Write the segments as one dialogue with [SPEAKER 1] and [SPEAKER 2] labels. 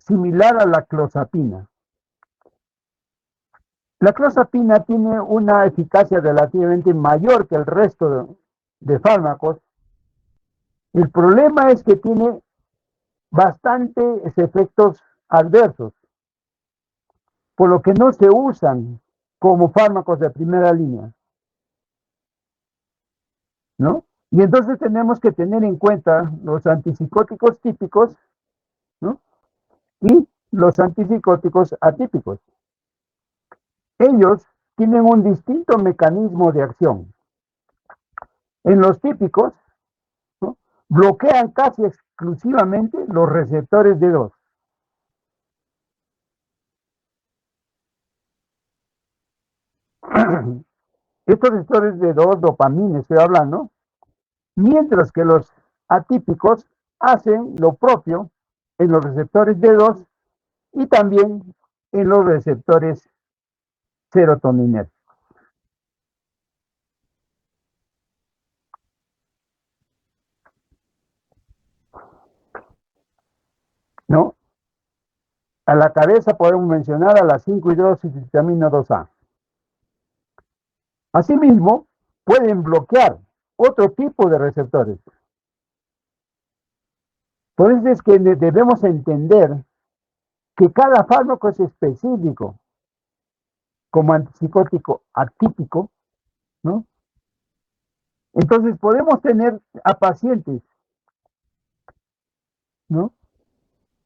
[SPEAKER 1] similar a la clozapina. La clozapina tiene una eficacia relativamente mayor que el resto de fármacos. El problema es que tiene bastantes efectos adversos, por lo que no se usan como fármacos de primera línea, ¿no? Y entonces tenemos que tener en cuenta los antipsicóticos típicos, ¿no? Y los antipsicóticos atípicos. Ellos tienen un distinto mecanismo de acción. En los típicos, ¿no?, bloquean casi exclusivamente los receptores de 2. Estos receptores de 2, dopamina, estoy hablando, mientras que los atípicos hacen lo propio en los receptores de 2 y también en los receptores serotoninérgicos. ¿No? A la cabeza podemos mencionar a la 5-hidroxivitamina 2A. Asimismo, pueden bloquear otro tipo de receptores. Por eso es que debemos entender que cada fármaco es específico, como antipsicótico atípico, ¿no? Entonces podemos tener a pacientes, ¿no?,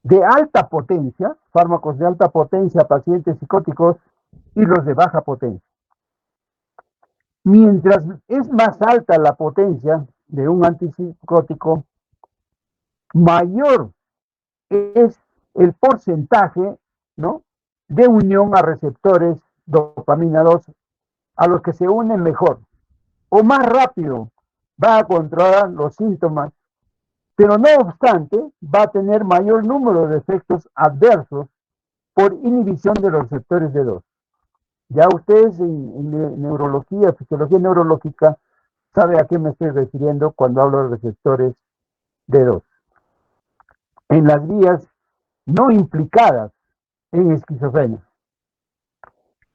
[SPEAKER 1] de alta potencia, fármacos de alta potencia, pacientes psicóticos, y los de baja potencia. Mientras es más alta la potencia de un antipsicótico, mayor es el porcentaje, ¿no?, de unión a receptores dopamina 2 a los que se unen mejor, o más rápido va a controlar los síntomas, pero no obstante va a tener mayor número de efectos adversos por inhibición de los receptores de 2. Ya ustedes en neurología, fisiología neurológica, saben a qué me estoy refiriendo cuando hablo de receptores de 2. En las vías no implicadas en esquizofrenia.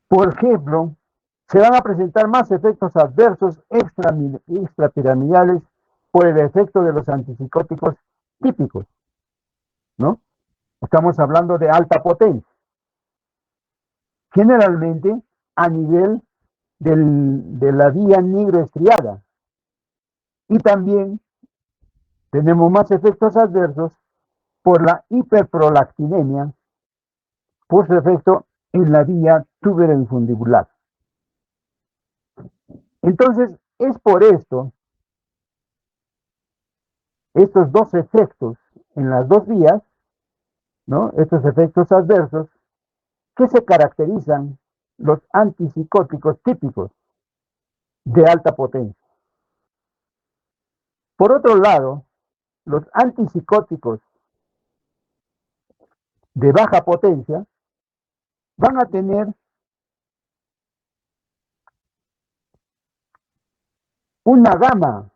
[SPEAKER 1] Por ejemplo, se van a presentar más efectos adversos extrapiramidales por el efecto de los antipsicóticos típicos, ¿no? Estamos hablando de alta potencia. Generalmente a nivel de la vía nigroestriada. Y también tenemos más efectos adversos por la hiperprolactinemia, por su efecto en la vía tuberoinfundibular. Entonces, es por esto, estos dos efectos en las dos vías, ¿no?, estos efectos adversos, que se caracterizan los antipsicóticos típicos de alta potencia. Por otro lado, los antipsicóticos de baja potencia van a tener una gama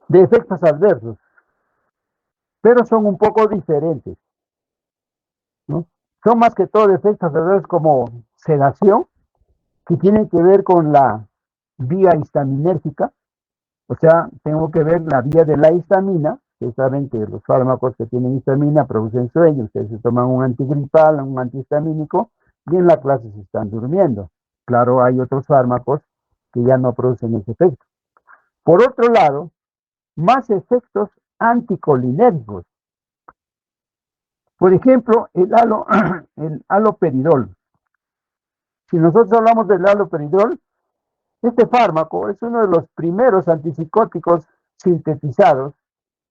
[SPEAKER 1] de efectos adversos, pero son un poco diferentes, ¿no? Son más que todo efectos adversos como sedación, que tienen que ver con la vía histaminérgica, o sea, tengo que ver la vía de la histamina. Ustedes saben que los fármacos que tienen histamina producen sueño. Ustedes se toman un antigripal, un antihistamínico, y en la clase se están durmiendo. Claro, hay otros fármacos que ya no producen ese efecto. Por otro lado, más efectos anticolinérgicos. Por ejemplo, el haloperidol. Si nosotros hablamos del haloperidol, este fármaco es uno de los primeros antipsicóticos sintetizados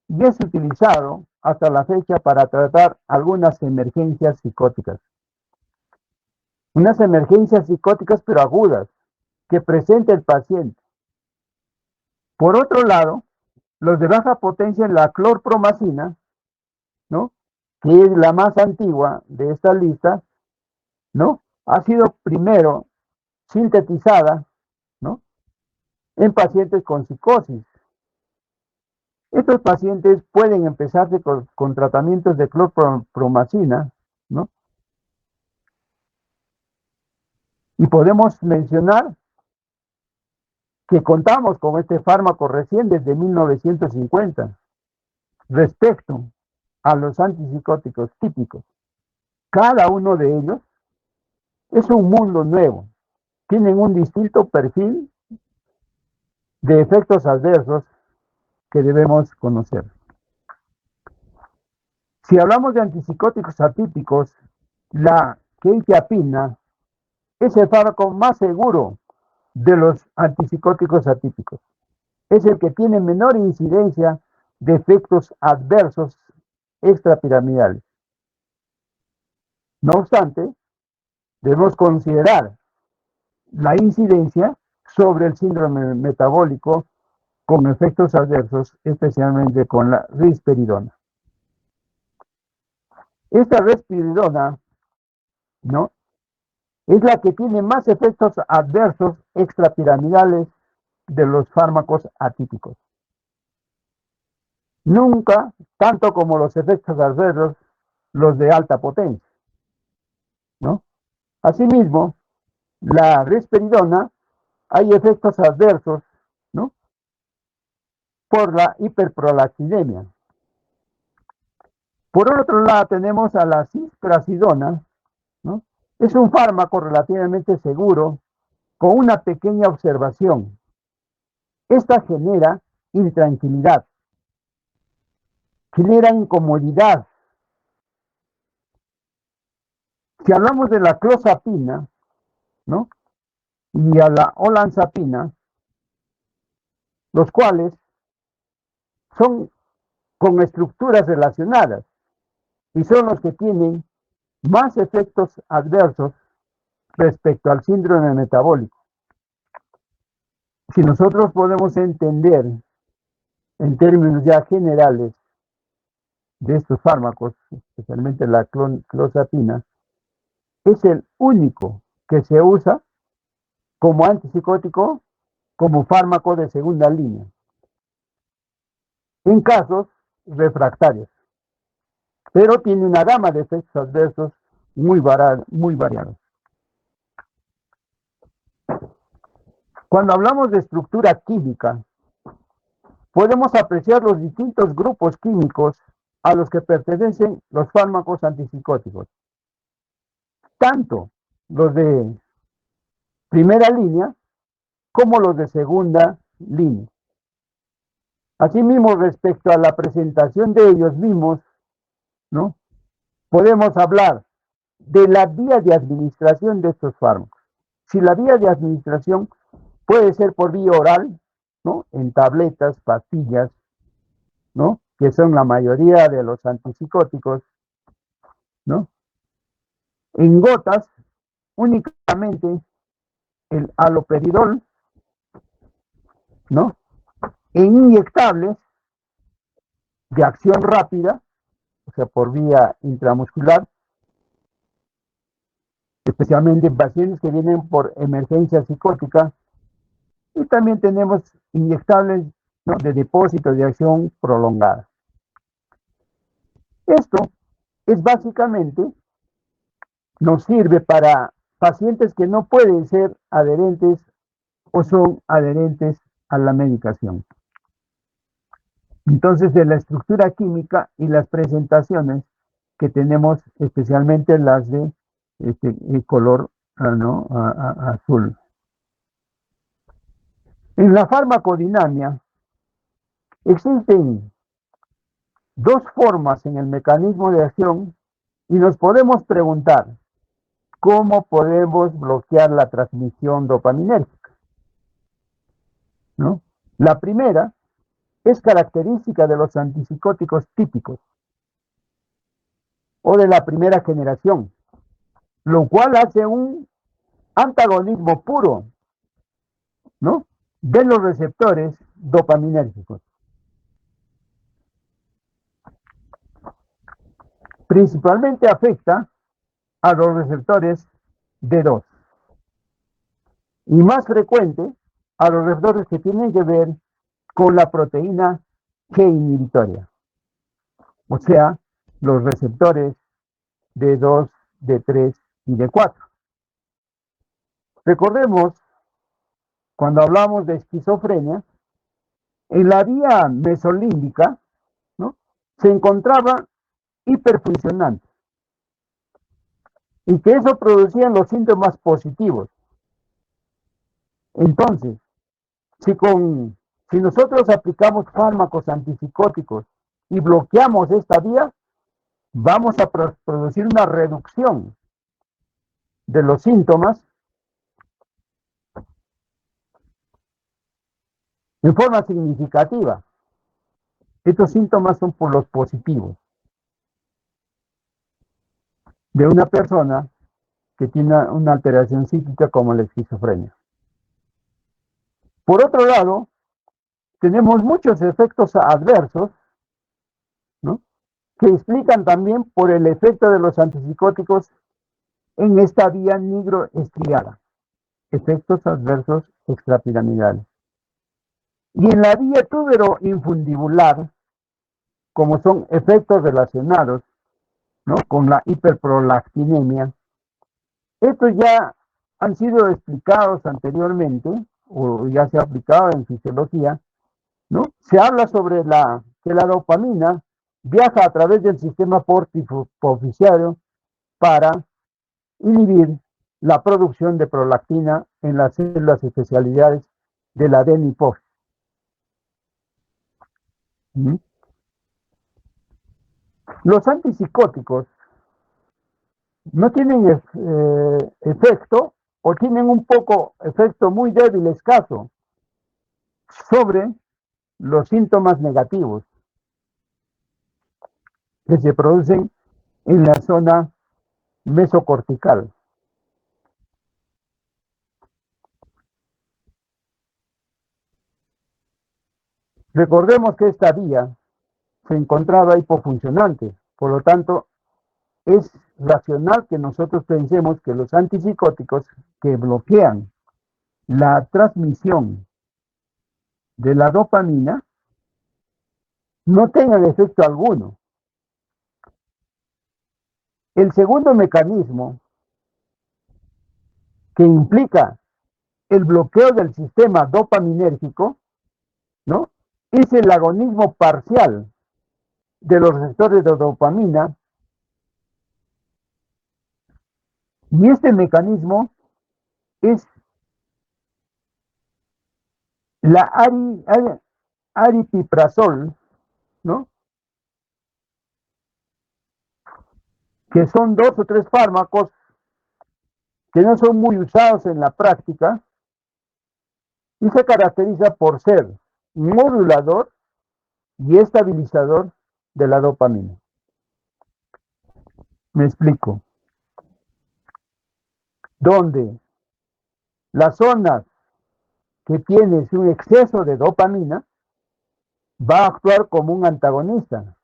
[SPEAKER 1] y es utilizado hasta la fecha para tratar algunas emergencias psicóticas. Unas emergencias psicóticas pero agudas que presenta el paciente. Por otro lado, los de baja potencia en la clorpromacina, ¿no?, que es la más antigua de esta lista, ¿no?, ha sido primero sintetizada, ¿no?, en pacientes con psicosis. Estos pacientes pueden empezarse con tratamientos de clorpromazina, ¿no? Y podemos mencionar que contamos con este fármaco recién desde 1950 respecto a los antipsicóticos típicos. Cada uno de ellos es un mundo nuevo. Tienen un distinto perfil de efectos adversos que debemos conocer. Si hablamos de antipsicóticos atípicos, la quetiapina es el fármaco más seguro de los antipsicóticos atípicos. Es el que tiene menor incidencia de efectos adversos extrapiramidales. No obstante, debemos considerar la incidencia sobre el síndrome metabólico con efectos adversos, especialmente con la risperidona. Esta risperidona, ¿no?, es la que tiene más efectos adversos extrapiramidales de los fármacos atípicos. Nunca tanto como los efectos adversos, los de alta potencia, ¿no? Asimismo, la risperidona, hay efectos adversos, ¿no?, por la hiperprolactinemia. Por otro lado, tenemos a la cisprazidona, ¿no? Es un fármaco relativamente seguro con una pequeña observación. Esta genera intranquilidad, genera incomodidad. Si hablamos de la clozapina, ¿no?, y a la olanzapina, los cuales son con estructuras relacionadas y son los que tienen más efectos adversos respecto al síndrome metabólico. Si nosotros podemos entender en términos ya generales de estos fármacos, especialmente la clozapina, es el único que se usa como antipsicótico, como fármaco de segunda línea, en casos refractarios, pero tiene una gama de efectos adversos muy variados. Cuando hablamos de estructura química, podemos apreciar los distintos grupos químicos a los que pertenecen los fármacos antipsicóticos, tanto los de primera línea como los de segunda línea. Asimismo, respecto a la presentación de ellos mismos, ¿no?, podemos hablar de la vía de administración de estos fármacos. Si la vía de administración puede ser por vía oral, ¿no?, en tabletas, pastillas, ¿no?, que son la mayoría de los antipsicóticos, ¿no?, en gotas, únicamente el haloperidol, ¿no?, en inyectables de acción rápida, o sea, por vía intramuscular, especialmente en pacientes que vienen por emergencia psicótica, y también tenemos inyectables, ¿no?, de depósito de acción prolongada. Esto es básicamente, nos sirve para pacientes que no pueden ser adherentes o son adherentes a la medicación. Entonces, de la estructura química y las presentaciones que tenemos, especialmente las de color azul. En la farmacodinamia existen dos formas en el mecanismo de acción y nos podemos preguntar cómo podemos bloquear la transmisión dopaminérgica, ¿no? La primera es característica de los antipsicóticos típicos o de la primera generación, lo cual hace un antagonismo puro, ¿no?, de los receptores dopaminérgicos. Principalmente afecta a los receptores D2 y más frecuente a los receptores que tienen que ver con la proteína G inhibitoria, o sea, los receptores D2, D3 y D4. Recordemos, cuando hablamos de esquizofrenia, en la vía mesolímbica, ¿no?, se encontraba hiperfuncionante y que eso producía los síntomas positivos. Entonces, si nosotros aplicamos fármacos antipsicóticos y bloqueamos esta vía, vamos a producir una reducción de los síntomas en forma significativa. Estos síntomas son por los positivos de una persona que tiene una alteración psíquica como la esquizofrenia. Por otro lado, tenemos muchos efectos adversos, ¿no?, que explican también por el efecto de los antipsicóticos en esta vía nigroestriada, efectos adversos extrapiramidales. Y en la vía túbero-infundibular, como son efectos relacionados, ¿no?, con la hiperprolactinemia, estos ya han sido explicados anteriormente, o ya se ha aplicado en fisiología, ¿no? Se habla sobre que la dopamina viaja a través del sistema porto-hipofisiario para inhibir la producción de prolactina en las células especialidades de la adenohipófisis. ¿Mm? Los antipsicóticos no tienen efecto, o tienen un poco efecto muy débil, escaso, sobre los síntomas negativos que se producen en la zona mesocortical. Recordemos que esta vía se encontraba hipofuncionante, por lo tanto, es racional que nosotros pensemos que los antipsicóticos que bloquean la transmisión de la dopamina no tengan efecto alguno. El segundo mecanismo que implica el bloqueo del sistema dopaminérgico, ¿no?, es el agonismo parcial de los receptores de dopamina, y este mecanismo es la aripiprazol, ¿no?, que son 2 o 3 fármacos que no son muy usados en la práctica y se caracteriza por ser modulador y estabilizador de la dopamina. Me explico. Donde las zonas que tienen un exceso de dopamina va a actuar como un antagonista,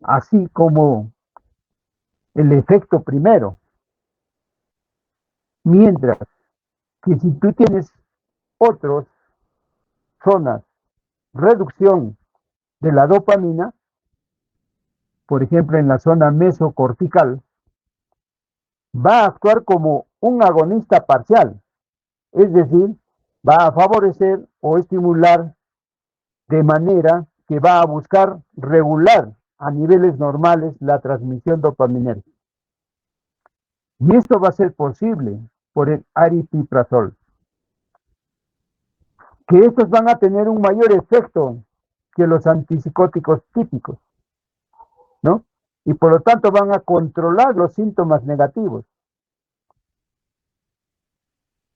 [SPEAKER 1] así como el efecto primero. Mientras que si tú tienes otras zonas, reducción de la dopamina, por ejemplo en la zona mesocortical, va a actuar como un agonista parcial, es decir, va a favorecer o estimular de manera que va a buscar regular a niveles normales la transmisión dopaminérgica. Y esto va a ser posible por el aripiprazol, que estos van a tener un mayor efecto que los antipsicóticos típicos, ¿no? Y por lo tanto van a controlar los síntomas negativos.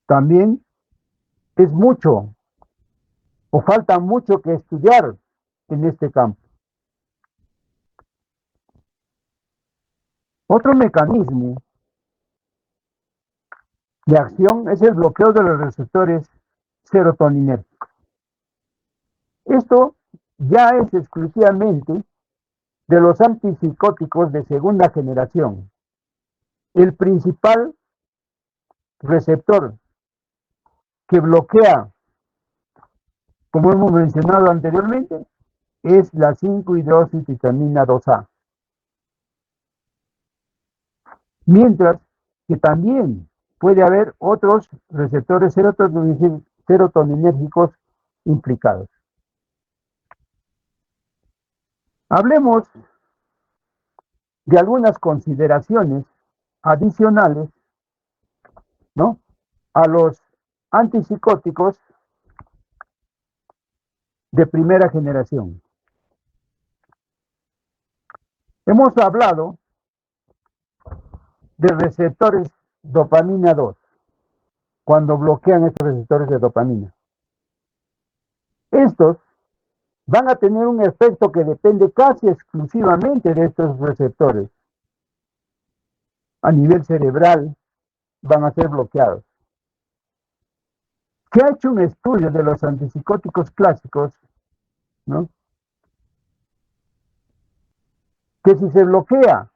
[SPEAKER 1] También es mucho, o falta mucho que estudiar en este campo. Otro mecanismo de acción es el bloqueo de los receptores serotoninérgicos. Esto ya es exclusivamente de los antipsicóticos de segunda generación. El principal receptor que bloquea, como hemos mencionado anteriormente, es la 5-hidroxitritamina 2A. Mientras que también puede haber otros receptores serotoninérgicos implicados. Hablemos de algunas consideraciones adicionales, ¿no?, a los antipsicóticos de primera generación. Hemos hablado de receptores dopamina 2, cuando bloquean estos receptores de dopamina. Estos van a tener un efecto que depende casi exclusivamente de estos receptores. A nivel cerebral van a ser bloqueados. Se ha hecho un estudio de los antipsicóticos clásicos, ¿no?, que si se bloquea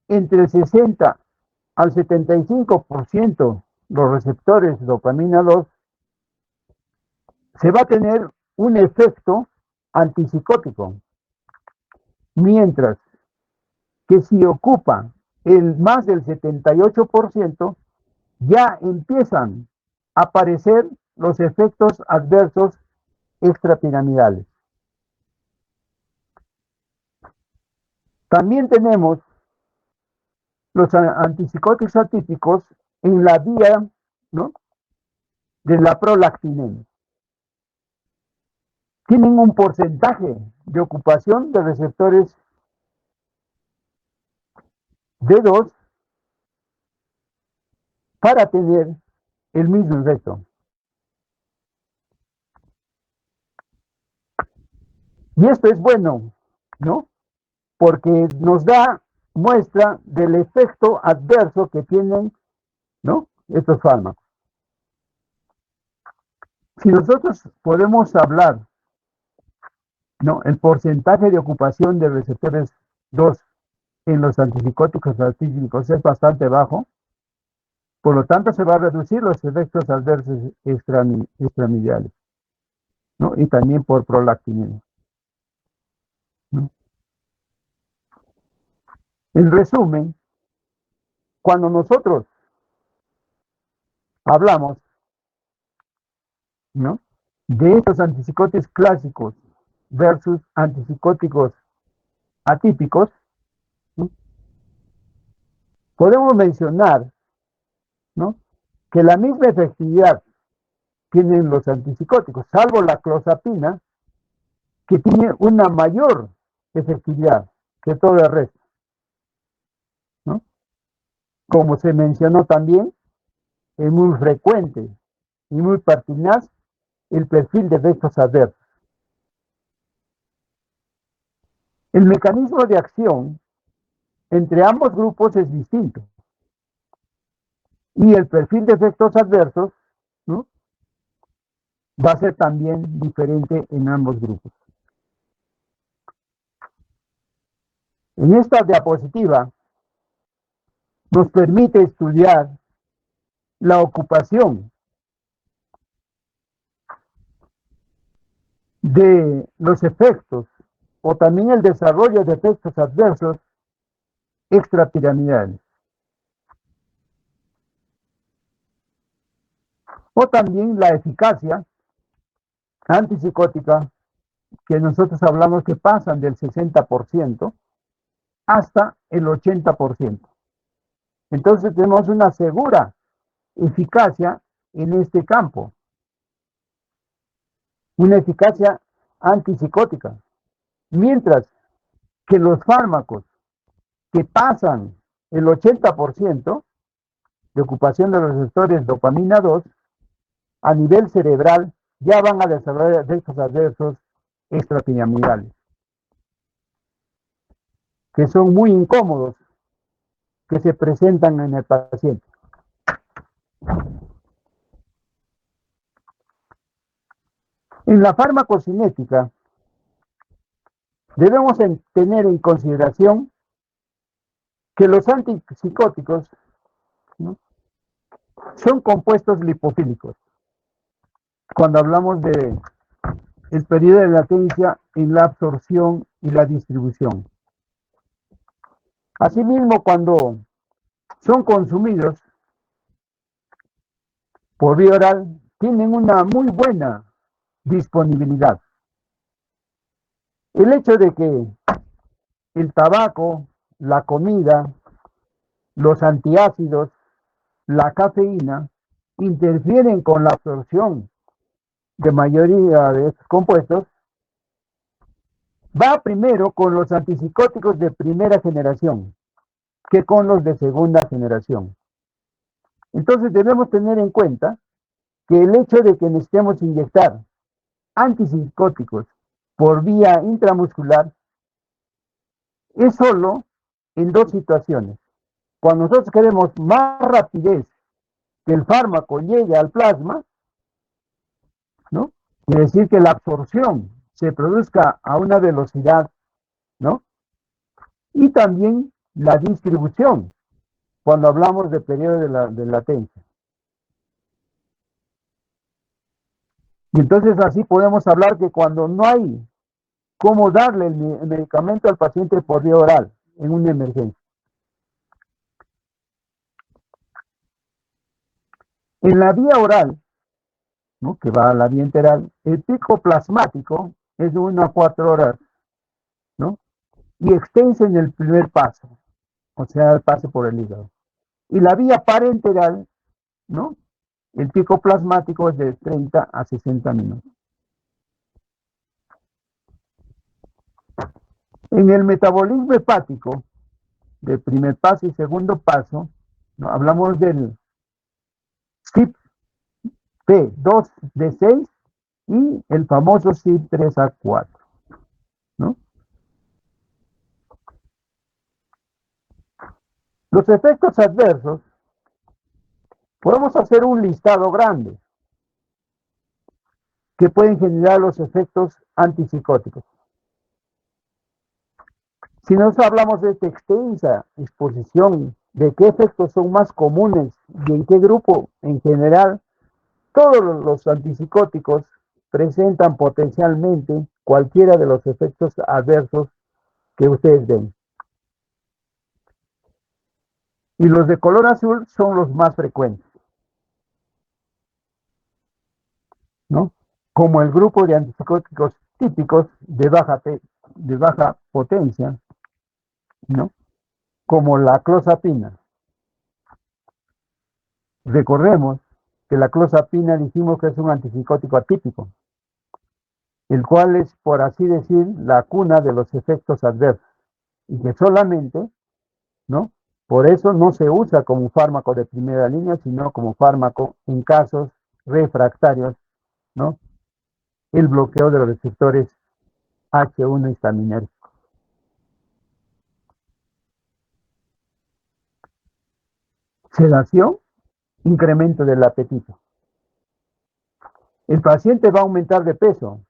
[SPEAKER 1] entre el 60 al 75% los receptores dopamina 2, se va a tener un efecto antipsicótico. Mientras que si ocupa el más del 78%, ya empiezan a aparecer los efectos adversos extrapiramidales. También tenemos los antipsicóticos atípicos en la vía, ¿no?, de la prolactina. Tienen un porcentaje de ocupación de receptores D2 para tener el mismo efecto. Y esto es bueno, ¿no?, porque nos da muestra del efecto adverso que tienen, ¿no?, estos fármacos. Si nosotros podemos hablar, ¿no?, el porcentaje de ocupación de receptores 2 en los antipsicóticos atípicos es bastante bajo, por lo tanto se va a reducir los efectos adversos extramediales, ¿no?, y también por prolactina, ¿no? En resumen, cuando nosotros hablamos, ¿no?, de estos antipsicóticos clásicos versus antipsicóticos atípicos, ¿no?, podemos mencionar, ¿no?, que la misma efectividad tienen los antipsicóticos, salvo la clozapina, que tiene una mayor efectividad que todo el resto, ¿no? Como se mencionó también, es muy frecuente y muy pertinaz el perfil de efectos adversos. El mecanismo de acción entre ambos grupos es distinto y el perfil de efectos adversos, ¿no?, va a ser también diferente en ambos grupos. En esta diapositiva nos permite estudiar la ocupación de los efectos o también el desarrollo de efectos adversos extrapiramidales. O también la eficacia antipsicótica, que nosotros hablamos que pasan del 60% hasta el 80%. Entonces tenemos una segura eficacia en este campo, una eficacia antipsicótica, mientras que los fármacos que pasan el 80% de ocupación de los receptores dopamina 2 a nivel cerebral ya van a desarrollar efectos adversos extrapiramidales, que son muy incómodos, que se presentan en el paciente. En la farmacocinética debemos tener en consideración que los antipsicóticos, ¿no?, son compuestos lipofílicos. Cuando hablamos de el periodo de latencia en la absorción y la distribución. Asimismo, cuando son consumidos por vía oral, tienen una muy buena disponibilidad. El hecho de que el tabaco, la comida, los antiácidos, la cafeína, interfieren con la absorción de mayoría de estos compuestos, va primero con los antipsicóticos de primera generación que con los de segunda generación. Entonces debemos tener en cuenta que el hecho de que necesitemos inyectar antipsicóticos por vía intramuscular es solo en dos situaciones. Cuando nosotros queremos más rapidez que el fármaco llegue al plasma, ¿no? Quiere decir que la absorción se produzca a una velocidad, ¿no? Y también la distribución, cuando hablamos de periodo de latencia. Y entonces así podemos hablar que cuando no hay cómo darle el medicamento al paciente por vía oral en una emergencia. En la vía oral, ¿no?, que va a la vía enteral, el pico plasmático es de 1 a 4 horas, ¿no? Y extenso en el primer paso, o sea, el pase por el hígado. Y la vía parenteral, ¿no? El pico plasmático es de 30 a 60 minutos. En el metabolismo hepático, de primer paso y segundo paso, ¿no?, hablamos del CYP2D6 y el famoso CYP3A4, ¿no? Los efectos adversos, podemos hacer un listado grande que pueden generar los efectos antipsicóticos. Si nos hablamos de esta extensa exposición de qué efectos son más comunes y en qué grupo en general, todos los antipsicóticos presentan potencialmente cualquiera de los efectos adversos que ustedes ven. Y los de color azul son los más frecuentes, ¿no? Como el grupo de antipsicóticos típicos de baja potencia, ¿no? Como la clozapina. Recordemos que la clozapina dijimos que es un antipsicótico atípico, el cual es, por así decir, la cuna de los efectos adversos, y que solamente, ¿no?, por eso no se usa como fármaco de primera línea, sino como fármaco en casos refractarios, ¿no? El bloqueo de los receptores H1 histaminérgicos. Sedación, incremento del apetito. El paciente va a aumentar de peso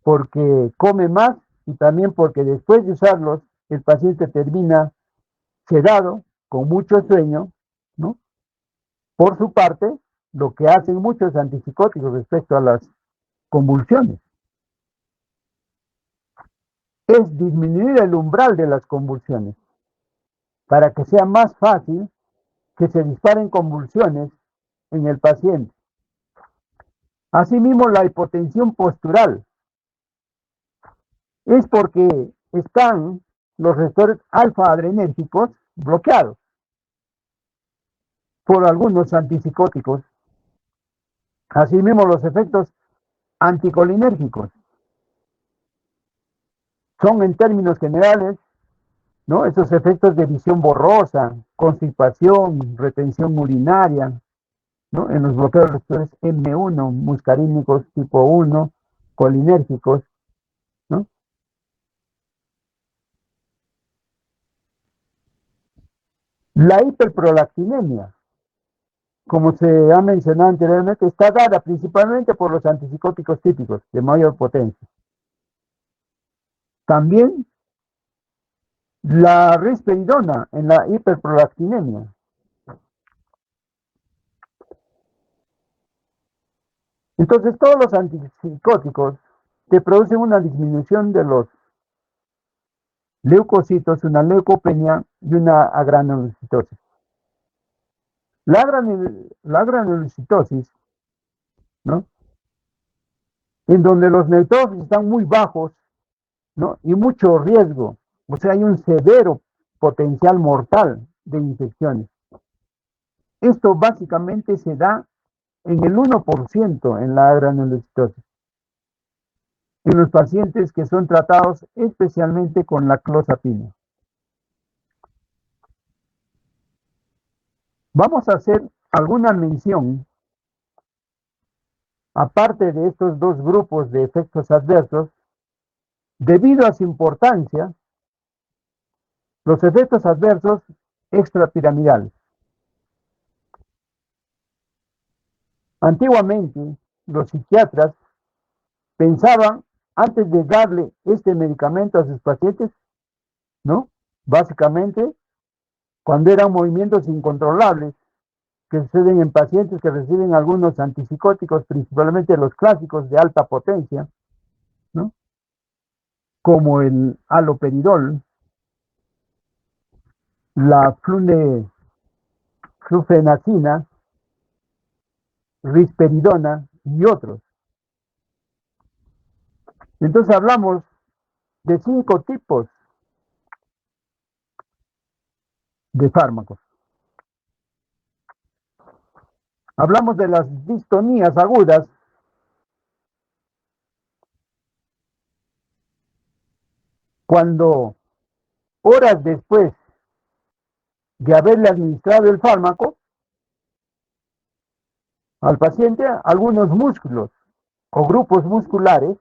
[SPEAKER 1] porque come más y también porque después de usarlos, el paciente termina sedado, con mucho sueño, ¿no? Por su parte, lo que hacen muchos antipsicóticos respecto a las convulsiones es disminuir el umbral de las convulsiones para que sea más fácil que se disparen convulsiones en el paciente. Asimismo, la hipotensión postural es porque están los receptores alfa-adrenérgicos bloqueados por algunos antipsicóticos. Asimismo, los efectos anticolinérgicos son, en términos generales, ¿no?, esos efectos de visión borrosa, constipación, retención urinaria, ¿no?, en los bloqueos receptores M1, muscarínicos tipo 1, colinérgicos, ¿no? La hiperprolactinemia, como se ha mencionado anteriormente, está dada principalmente por los antipsicóticos típicos de mayor potencia. También la risperidona en la hiperprolactinemia. Entonces, todos los antipsicóticos te producen una disminución de los leucocitos, una leucopenia y una agranulocitosis. La granulocitosis, ¿no? En donde los neutrófilos están muy bajos, ¿no? Y mucho riesgo, o sea, hay un severo potencial mortal de infecciones. Esto básicamente se da en el 1% en la granulocitosis, en los pacientes que son tratados especialmente con la clozapina. Vamos a hacer alguna mención, aparte de estos dos grupos de efectos adversos, debido a su importancia, los efectos adversos extrapiramidales. Antiguamente, los psiquiatras pensaban, antes de darle este medicamento a sus pacientes, ¿no? Básicamente, cuando eran movimientos incontrolables que suceden en pacientes que reciben algunos antipsicóticos, principalmente los clásicos de alta potencia, ¿no? Como el haloperidol, la flufenacina, risperidona y otros. Entonces hablamos de 5 tipos de fármacos. Hablamos de las distonías agudas, cuando horas después de haberle administrado el fármaco al paciente, algunos músculos o grupos musculares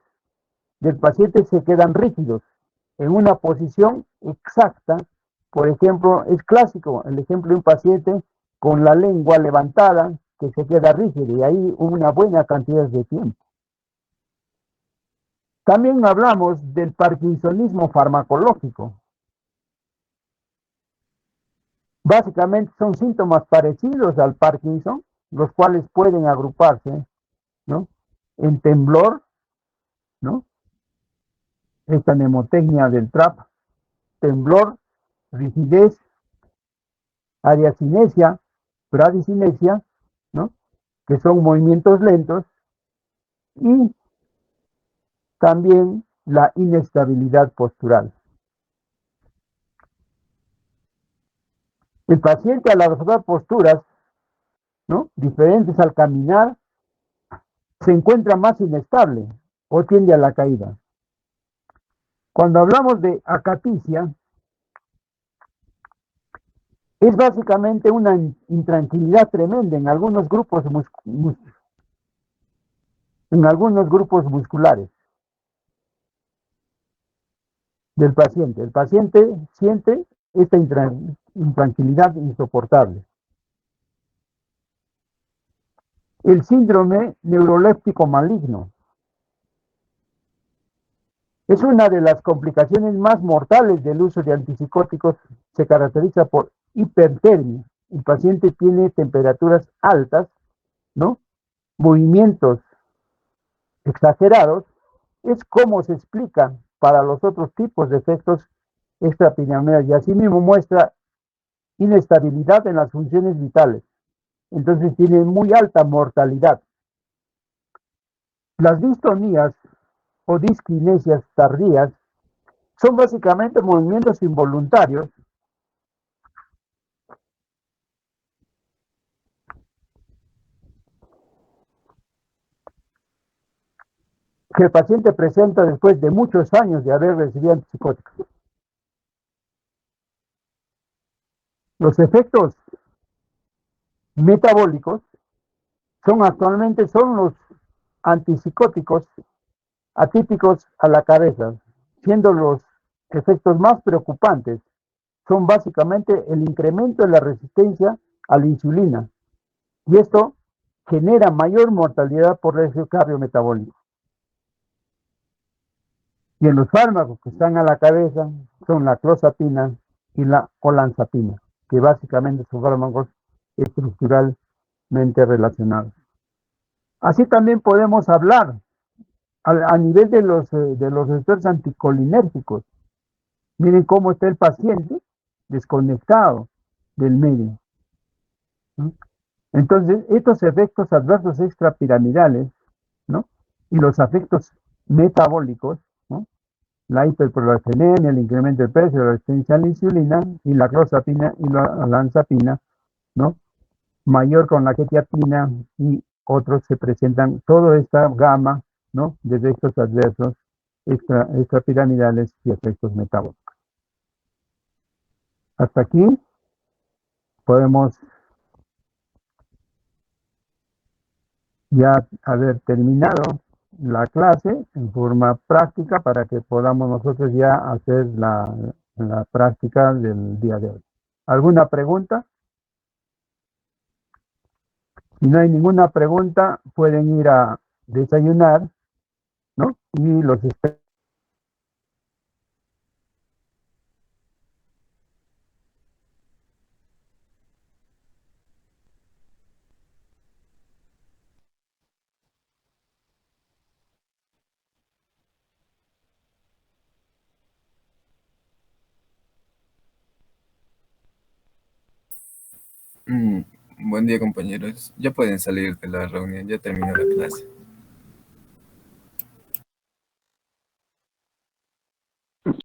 [SPEAKER 1] del paciente se quedan rígidos en una posición exacta. Por ejemplo, es clásico el ejemplo de un paciente con la lengua levantada que se queda rígido, y ahí una buena cantidad de tiempo. También hablamos del parkinsonismo farmacológico. Básicamente son síntomas parecidos al Parkinson, los cuales pueden agruparse, ¿no? En temblor, ¿no? Esta mnemotecnia del TRAP, temblor, rigidez, ariacinesia, bradicinesia, ¿no? Que son movimientos lentos, y también la inestabilidad postural. El paciente, al adoptar posturas, ¿no?, diferentes al caminar, se encuentra más inestable o tiende a la caída. Cuando hablamos de acaticia, es básicamente una intranquilidad tremenda en algunos grupos musculares del paciente. El paciente siente esta intranquilidad insoportable. El síndrome neuroléptico maligno es una de las complicaciones más mortales del uso de antipsicóticos. Se caracteriza por hipertermia. El paciente tiene temperaturas altas, ¿no?, movimientos exagerados. Es como se explica para los otros tipos de efectos extrapiramidales, y asimismo muestra inestabilidad en las funciones vitales. Entonces tiene muy alta mortalidad. Las distonías o disquinesias tardías son básicamente movimientos involuntarios que el paciente presenta después de muchos años de haber recibido antipsicóticos. Los efectos metabólicos actualmente son los antipsicóticos atípicos a la cabeza, siendo los efectos más preocupantes son básicamente el incremento de la resistencia a la insulina, y esto genera mayor mortalidad por riesgo cardiometabólico. Y en los fármacos que están a la cabeza son la clozapina y la olanzapina, que básicamente son fármacos estructuralmente relacionados. Así también podemos hablar a nivel de los receptores anticolinérgicos. Miren cómo está el paciente desconectado del medio. ¿No? Entonces, estos efectos adversos extrapiramidales, ¿no? Y los efectos metabólicos, ¿no? La hiperprolactinemia, el incremento de peso, la resistencia a la insulina y la clozapina y la lanzapina, ¿no? Mayor con la quetiapina y otros se presentan toda esta gama, ¿no? De efectos adversos extrapiramidales y efectos metabólicos. Hasta aquí podemos ya haber terminado la clase en forma práctica para que podamos nosotros ya hacer la práctica del día de hoy. ¿Alguna pregunta? Si no hay ninguna pregunta, pueden ir a desayunar, ¿no? Y los espero.
[SPEAKER 2] Buen día, compañeros. Ya pueden salir de la reunión, ya terminó la clase.